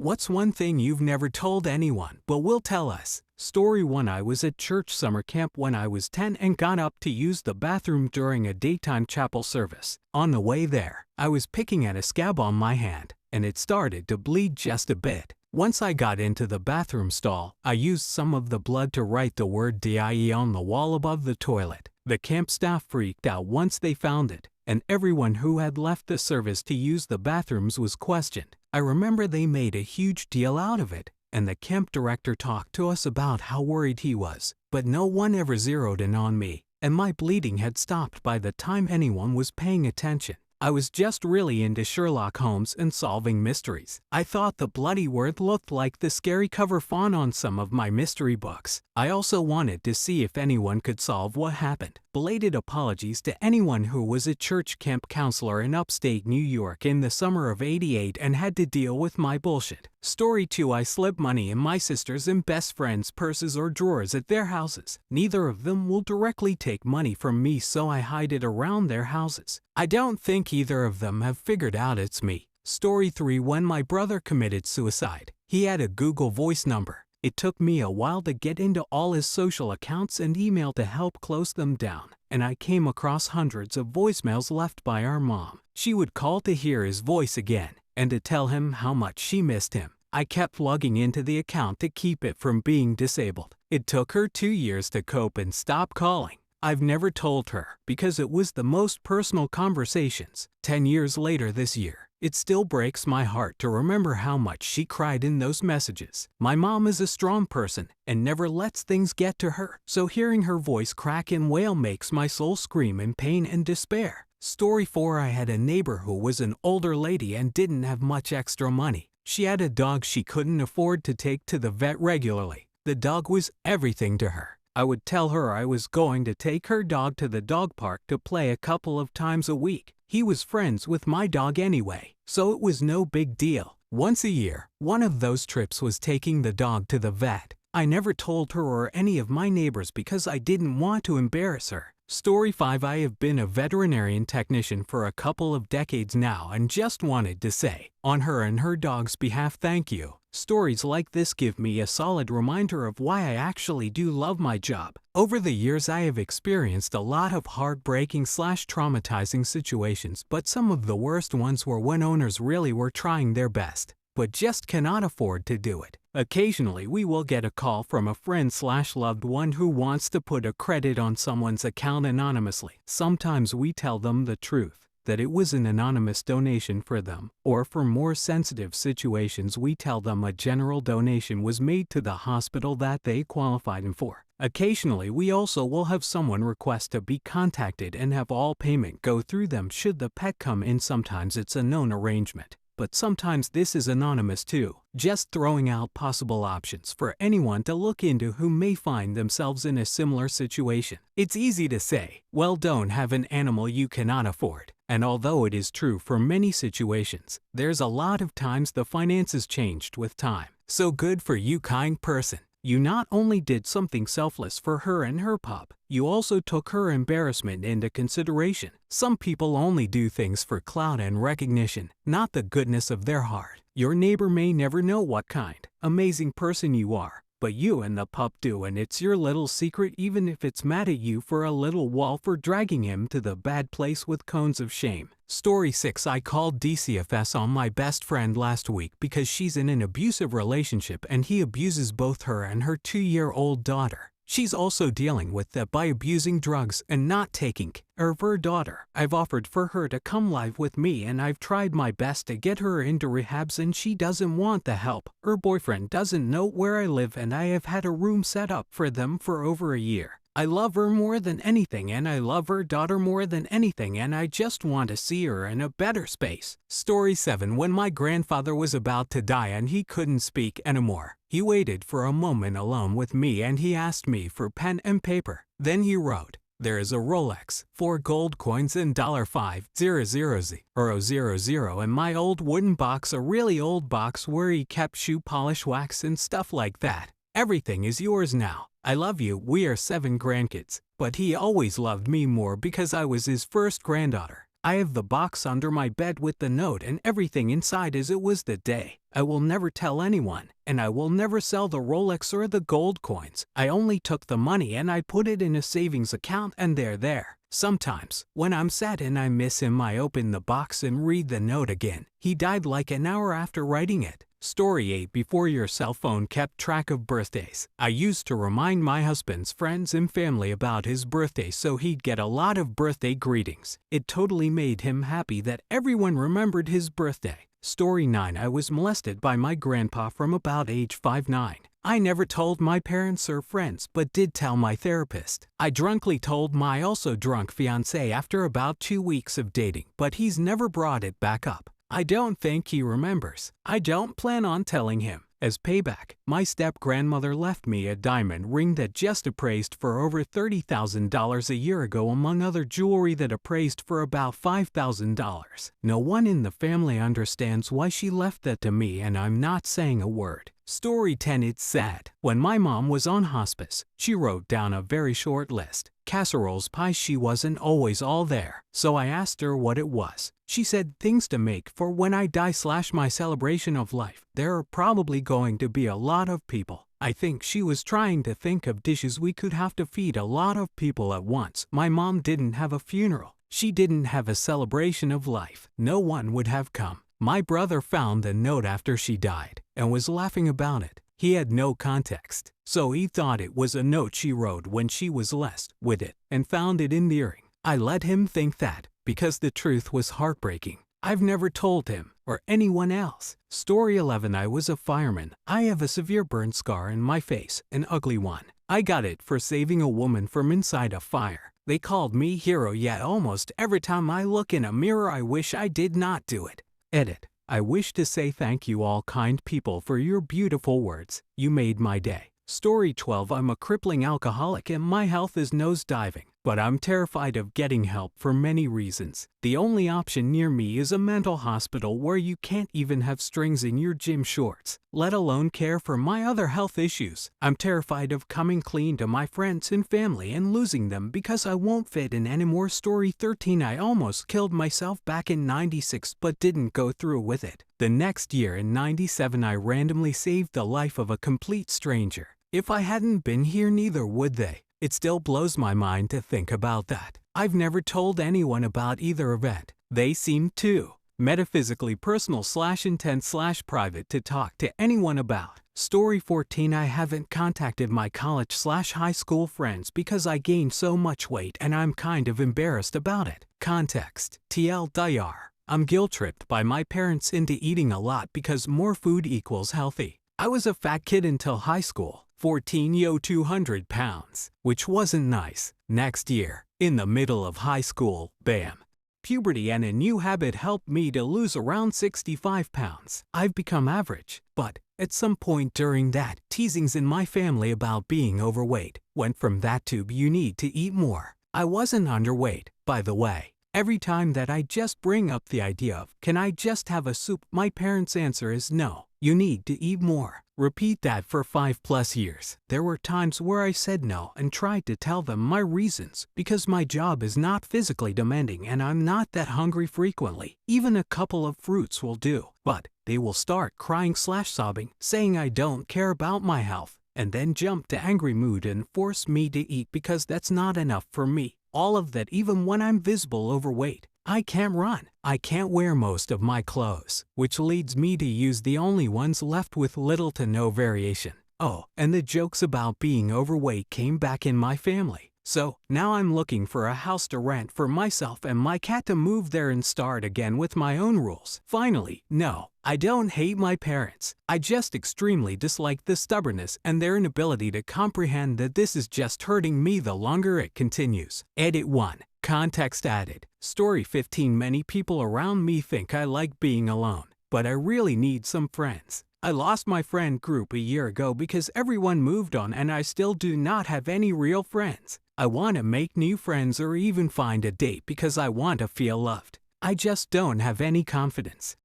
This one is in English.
What's one thing you've never told anyone but will tell us? Story 1. I was at church summer camp when I was 10 and got up to use the bathroom during a daytime chapel service. On the way there, I was picking at a scab on my hand, and it started to bleed just a bit. Once I got into the bathroom stall, I used some of the blood to write the word DIE on the wall above the toilet. The camp staff freaked out once they found it, and everyone who had left the service to use the bathrooms was questioned. I remember they made a huge deal out of it, and the camp director talked to us about how worried he was, but no one ever zeroed in on me, and my bleeding had stopped by the time anyone was paying attention. I was just really into Sherlock Holmes and solving mysteries. I thought the bloody word looked like the scary cover font on some of my mystery books. I also wanted to see if anyone could solve what happened. Belated apologies to anyone who was a church camp counselor in upstate New York in the summer of '88 and had to deal with my bullshit. Story 2. I slip money in my sister's and best friend's purses or drawers at their houses. Neither of them will directly take money from me, so I hide it around their houses. I don't think either of them have figured out it's me. Story 3. When my brother committed suicide, he had a Google Voice number. It took me a while to get into all his social accounts and email to help close them down, and I came across hundreds of voicemails left by our mom. She would call to hear his voice again and to tell him how much she missed him. I kept logging into the account to keep it from being disabled. It took her 2 years to cope and stop calling. I've never told her because it was the most personal conversations. 10 years later this year, it still breaks my heart to remember how much she cried in those messages. My mom is a strong person and never lets things get to her, so hearing her voice crack and wail makes my soul scream in pain and despair. Story 4. I had a neighbor who was an older lady and didn't have much extra money. She had a dog she couldn't afford to take to the vet regularly. The dog was everything to her. I would tell her I was going to take her dog to the dog park to play a couple of times a week. He was friends with my dog anyway, so it was no big deal. Once a year, one of those trips was taking the dog to the vet. I never told her or any of my neighbors because I didn't want to embarrass her. Story 5. I have been a veterinarian technician for a couple of decades now and just wanted to say, on her and her dog's behalf, thank you. Stories like this give me a solid reminder of why I actually do love my job. Over the years, I have experienced a lot of heartbreaking/traumatizing situations, but some of the worst ones were when owners really were trying their best, but just cannot afford to do it. Occasionally, we will get a call from a friend/loved one who wants to put a credit on someone's account anonymously. Sometimes we tell them the truth, that it was an anonymous donation for them, or for more sensitive situations we tell them a general donation was made to the hospital that they qualified for. Occasionally, we also will have someone request to be contacted and have all payment go through them should the pet come in. Sometimes it's a known arrangement, but sometimes this is anonymous too, just throwing out possible options for anyone to look into who may find themselves in a similar situation. It's easy to say, well, don't have an animal you cannot afford. And although it is true for many situations, there's a lot of times the finances changed with time. So good for you, kind person. You not only did something selfless for her and her pup, you also took her embarrassment into consideration. Some people only do things for clout and recognition, not the goodness of their heart. Your neighbor may never know what kind, amazing person you are, but you and the pup do, and it's your little secret, even if it's mad at you for a little while for dragging him to the bad place with cones of shame. Story 6. I called DCFS on my best friend last week because she's in an abusive relationship and he abuses both her and her 2-year-old daughter. She's also dealing with that by abusing drugs and not taking care of her daughter. I've offered for her to come live with me and I've tried my best to get her into rehabs and she doesn't want the help. Her boyfriend doesn't know where I live and I have had a room set up for them for over a year. I love her more than anything and I love her daughter more than anything and I just want to see her in a better space. Story 7. When my grandfather was about to die and he couldn't speak anymore, he waited for a moment alone with me and he asked me for pen and paper. Then he wrote, "There is a Rolex, 4 gold coins and $500 in my old wooden box, a really old box where he kept shoe polish wax and stuff like that. Everything is yours now. I love you." We are 7 grandkids, but he always loved me more because I was his first granddaughter. I have the box under my bed with the note and everything inside as it was the day. I will never tell anyone, and I will never sell the Rolex or the gold coins. I only took the money and I put it in a savings account and they're there. Sometimes, when I'm sad and I miss him, I open the box and read the note again. He died like an hour after writing it. Story 8. Before your cell phone kept track of birthdays, I used to remind my husband's friends and family about his birthday so he'd get a lot of birthday greetings. It totally made him happy that everyone remembered his birthday. Story 9. I was molested by my grandpa from about age 5-9. I never told my parents or friends but did tell my therapist. I drunkly told my also drunk fiancé after about 2 weeks of dating, but he's never brought it back up. I don't think he remembers. I don't plan on telling him. As payback, my step-grandmother left me a diamond ring that just appraised for over $30,000 a year ago, among other jewelry that appraised for about $5,000. No one in the family understands why she left that to me, and I'm not saying a word. Story 10. It's sad. When my mom was on hospice, she wrote down a very short list. Casseroles, pies, she wasn't always all there, so I asked her what it was. She said things to make for when I die / my celebration of life. There are probably going to be a lot of people. I think she was trying to think of dishes we could have to feed a lot of people at once. My mom didn't have a funeral. She didn't have a celebration of life. No one would have come. My brother found the note after she died and was laughing about it. He had no context, so he thought it was a note she wrote when she was left with it and found it endearing. I let him think that, because the truth was heartbreaking. I've never told him or anyone else. Story 11. I was a fireman. I have a severe burn scar in my face, an ugly one. I got it for saving a woman from inside a fire. They called me hero, yet almost every time I look in a mirror I wish I did not do it. Edit. I wish to say thank you all kind people for your beautiful words. You made my day. Story 12. I'm a crippling alcoholic and my health is nosediving, but I'm terrified of getting help for many reasons. The only option near me is a mental hospital where you can't even have strings in your gym shorts, let alone care for my other health issues. I'm terrified of coming clean to my friends and family and losing them because I won't fit in anymore. Story 13. I almost killed myself back in '96 but didn't go through with it. The next year in '97 I randomly saved the life of a complete stranger. If I hadn't been here, neither would they. It still blows my mind to think about that. I've never told anyone about either event. They seem too metaphysically personal / intense / private to talk to anyone about. Story 14. I haven't contacted my college / high school friends because I gained so much weight and I'm kind of embarrassed about it. Context. TLDR. I'm guilt-tripped by my parents into eating a lot because more food equals healthy. I was a fat kid until high school. 14 yo 200 pounds, which wasn't nice. Next year, in the middle of high school, bam. Puberty and a new habit helped me to lose around 65 pounds. I've become average, but at some point during that, teasings in my family about being overweight went from that to you need to eat more. I wasn't underweight, by the way. Every time that I just bring up the idea of, can I just have a soup, my parents' answer is no, you need to eat more. Repeat that for 5+ years. There were times where I said no and tried to tell them my reasons because my job is not physically demanding and I'm not that hungry frequently. Even a couple of fruits will do, but they will start crying / sobbing, saying I don't care about my health, and then jump to angry mood and force me to eat because that's not enough for me. All of that even when I'm visible overweight. I can't run. I can't wear most of my clothes, which leads me to use the only ones left with little to no variation. Oh, and the jokes about being overweight came back in my family. So, now I'm looking for a house to rent for myself and my cat to move there and start again with my own rules. Finally, no, I don't hate my parents. I just extremely dislike the stubbornness and their inability to comprehend that this is just hurting me the longer it continues. Edit 1. Context added. Story 15. Many people around me think I like being alone, but I really need some friends. I lost my friend group a year ago because everyone moved on and I still do not have any real friends. I want to make new friends or even find a date because I want to feel loved. I just don't have any confidence.